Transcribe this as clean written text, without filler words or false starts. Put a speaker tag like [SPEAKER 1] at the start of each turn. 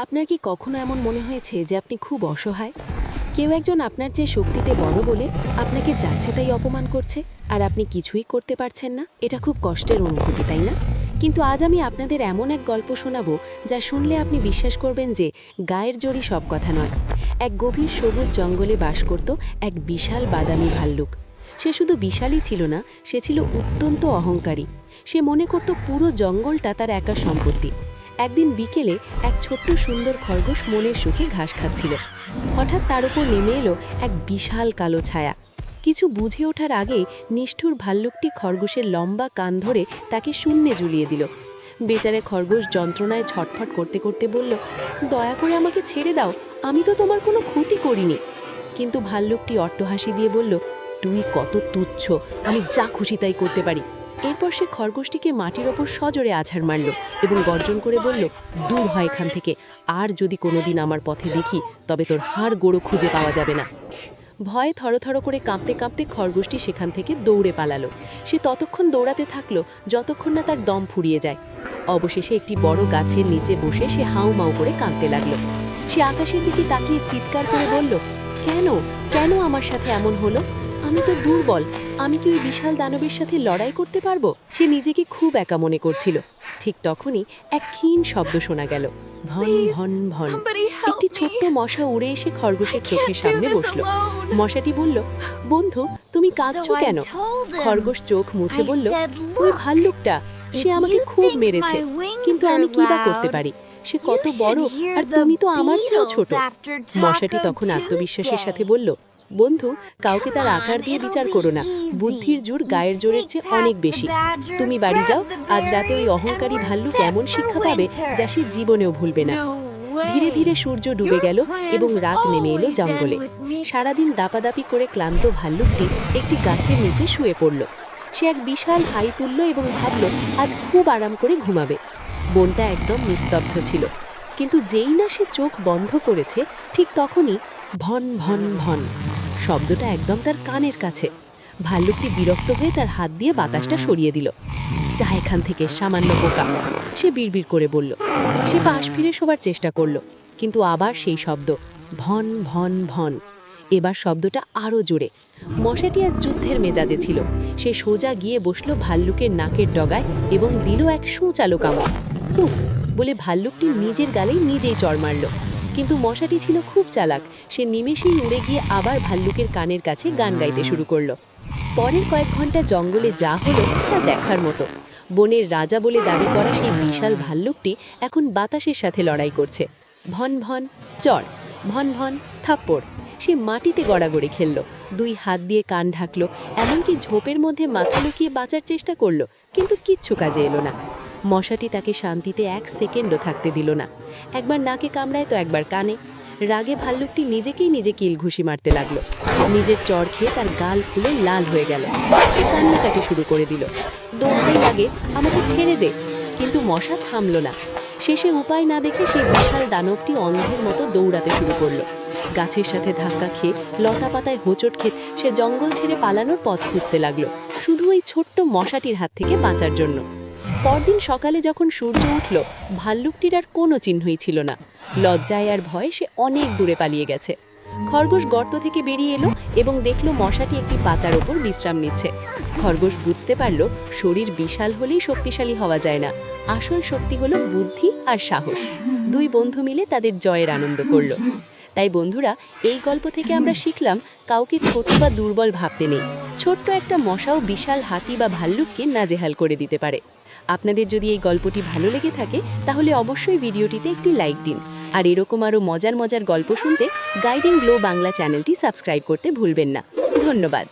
[SPEAKER 1] আপনার কি কখনো এমন মনে হয়েছে যে আপনি খুব অসহায়? কেউ একজন আপনার চেয়ে শক্তিতে বড় বলে আপনাকে যাচ্ছে তাই অপমান করছে, আর আপনি কিছুই করতে পারছেন না। এটা খুব কষ্টের অনুভূতি, তাই না? কিন্তু আজ আমি আপনাদের এমন এক গল্প শোনাবো যা শুনলে আপনি বিশ্বাস করবেন যে গায়ের জোরই সব কথা নয়। এক গভীর সবুজ জঙ্গলে বাস করত এক বিশাল বাদামি ভাল্লুক। সে শুধু বিশালই ছিল না, সে ছিল অত্যন্ত অহংকারী। সে মনে করত পুরো জঙ্গলটা তার একা সম্পত্তি। একদিন বিকেলে এক ছোট্ট সুন্দর খরগোশ মনের সুখে ঘাস খাচ্ছিল। হঠাৎ তার উপর নেমে এলো এক বিশাল কালো ছায়া। কিছু বুঝে ওঠার আগেই নিষ্ঠুর ভাল্লুকটি খরগোশের লম্বা কান ধরে তাকে শূন্যে ঝুলিয়ে দিল। বেচারে খরগোশ যন্ত্রণায় ছটফট করতে করতে বলল, দয়া করে আমাকে ছেড়ে দাও, আমি তো তোমার কোনো ক্ষতি করিনি। কিন্তু ভাল্লুকটি অট্টহাসি দিয়ে বলল, তুই কত তুচ্ছ, আমি যা খুশি তাই করতে পারি। এরপর সে খরগোশটিকে মাটির ওপর সজোরে আছাড় মারল এবং গর্জন করে বলল, দূর হয় এখান থেকে, আর যদি কোনোদিন আমার পথে দেখি তবে তোর হাড় গোড়ো খুঁজে পাওয়া যাবে না। ভয়ে থরথর করে কাঁপতে কাঁপতে খরগোশটি সেখান থেকে দৌড়ে পালালো। সে ততক্ষণ দৌড়াতে থাকলো যতক্ষণ না তার দম ফুরিয়ে যায়। অবশেষে একটি বড় গাছের নিচে বসে সে হাউমাউ করে কাঁদতে লাগলো। সে আকাশের দিকে তাকিয়ে চিৎকার করে বলল, কেন কেন আমার সাথে এমন হলো? আমি তো দুর্বল, আমি কি ওই বিশাল দানবের সাথে লড়াই করতে পারবো? সে নিজেকে খুব একা মনে করছিল। ঠিক তখনই এক ক্ষীণ শব্দ শোনা গেল, ভন ভন ভন। একটি ছোট্ট মশা উড়ে এসে খরগোশের চোখের সামনে বসল। মশাটি বলল, বন্ধু, তুমি কাঁদছো কেন? খরগোশ চোখ মুছে বলল, ওই ভাল্লুকটা, সে আমাকে খুব মেরেছে, কিন্তু আমি কি বা করতে পারি? সে কত বড়, আর তুমি তো আমার চেয়েও ছোট। মশাটি তখন আত্মবিশ্বাসের সাথে বলল, বন্ধু, কাউকে তার আকার দিয়ে বিচার করো না, বুদ্ধির জোর গায়ের জোরের চেয়ে অনেক বেশি। তুমি বাড়ি যাও, আজ রাতে ওই অহংকারী ভাল্লুক এমন শিক্ষা পাবে যা সে জীবনেও ভুলবে না। ধীরে ধীরে সূর্য ডুবে গেল এবং রাত নেমে এলো জঙ্গলে। সারাদিন দাপাদাপি করে ক্লান্ত ভাল্লুকটি একটি গাছের নিচে শুয়ে পড়ল। সে এক বিশাল হাই তুলল এবং ভাবল আজ খুব আরাম করে ঘুমাবে। বনটা একদম নিস্তব্ধ ছিল, কিন্তু যেই না সে চোখ বন্ধ করেছে ঠিক তখনই ভন ভন ভন শব্দটা একদম তার কানের কাছে। ভাল্লুকটি বিরক্ত হয়ে তার হাত দিয়ে বাতাসটা সরিয়ে দিল। যা এখান থেকে, সামান্য বোকা, সে বিড়বিড় করে বলল। সে পাশ ফিরে শোবার চেষ্টা করল, কিন্তু আবার সেই শব্দ, ভন ভন ভন। এবার শব্দটা আরও জোরে। মশাটি আজ যুদ্ধের মেজাজে ছিল। সে সোজা গিয়ে বসল ভাল্লুকের নাকের ডগায় এবং দিল এক সুচালো কামড়। উফ বলে ভাল্লুকটি নিজের গালেই নিজেই চড় মারল। কিন্তু মশাটি ছিল খুব চালাক। সে নিমেষেই উড়ে গিয়ে আবার ভাল্লুকের কানের কাছে গান গাইতে শুরু করলো। পরের কয়েক ঘন্টা জঙ্গলে যা হলো তা দেখার মতো। বনের রাজা বলে দাবি করা সেই বিশাল ভাল্লুকটি এখন বাতাসের সাথে লড়াই করছে। ভন ভন চড়, ভন ভন থাপ্পড়। সে মাটিতে গড়াগড়ি খেলল, দুই হাত দিয়ে কান ঢাকলো, এমনকি ঝোপের মধ্যে মাথা লুকিয়ে বাঁচার চেষ্টা করলো, কিন্তু কিচ্ছু কাজে এলো না। মশাটি তাকে শান্তিতে এক সেকেন্ডও থাকতে দিল না। একবার নাকে কামড়ায় তো একবার কানে। রাগে ভাল্লুকটি নিজেকেই নিজে কিল ঘুষি মারতে লাগলো। নিজের চড় খেয়ে তার গাল ফুলে লাল হয়ে গেল। সে কান্নাকাটি শুরু করে দিল, দৌড়তেই লাগে, আমাকে ছেড়ে দে। কিন্তু মশা থামল না। শেষে উপায় না দেখে সেই বিশাল দানবটি অন্ধের মতো দৌড়াতে শুরু করলো। গাছের সাথে ধাক্কা খেয়ে, লতা পাতায় হোঁচট খেয়ে সে জঙ্গল ছেড়ে পালানোর পথ খুঁজতে লাগলো, শুধু ওই ছোট্ট মশাটির হাত থেকে বাঁচার জন্য। পরদিন সকালে যখন সূর্য উঠল, ভাল্লুকটির আর কোনো চিহ্নই ছিল না। লজ্জায় আর ভয়ে সে অনেক দূরে পালিয়ে গেছে। খরগোশ গর্ত থেকে বেরিয়ে এলো এবং দেখল মশাটি একটি পাতার ওপর বিশ্রাম নিচ্ছে। খরগোশ বুঝতে পারল শরীর বিশাল হলেই শক্তিশালী হওয়া যায় না, আসল শক্তি হলো বুদ্ধি আর সাহস। দুই বন্ধু মিলে তাদের জয়ের আনন্দ করল। তাই বন্ধুরা, এই গল্প থেকে আমরা শিখলাম কাউকে ছোট বা দুর্বল ভাবতে নেই। ছোট্ট একটা মশাও বিশাল হাতি বা ভাল্লুককে নাজেহাল করে দিতে পারে। আপনাদের যদি এই গল্পটি ভালো লেগে থাকে তাহলে অবশ্যই ভিডিওটিতে একটি লাইক দিন, আর এরকম আরও মজার মজার গল্প শুনতে গাইডিং গ্লো বাংলা চ্যানেলটি সাবস্ক্রাইব করতে ভুলবেন না। ধন্যবাদ।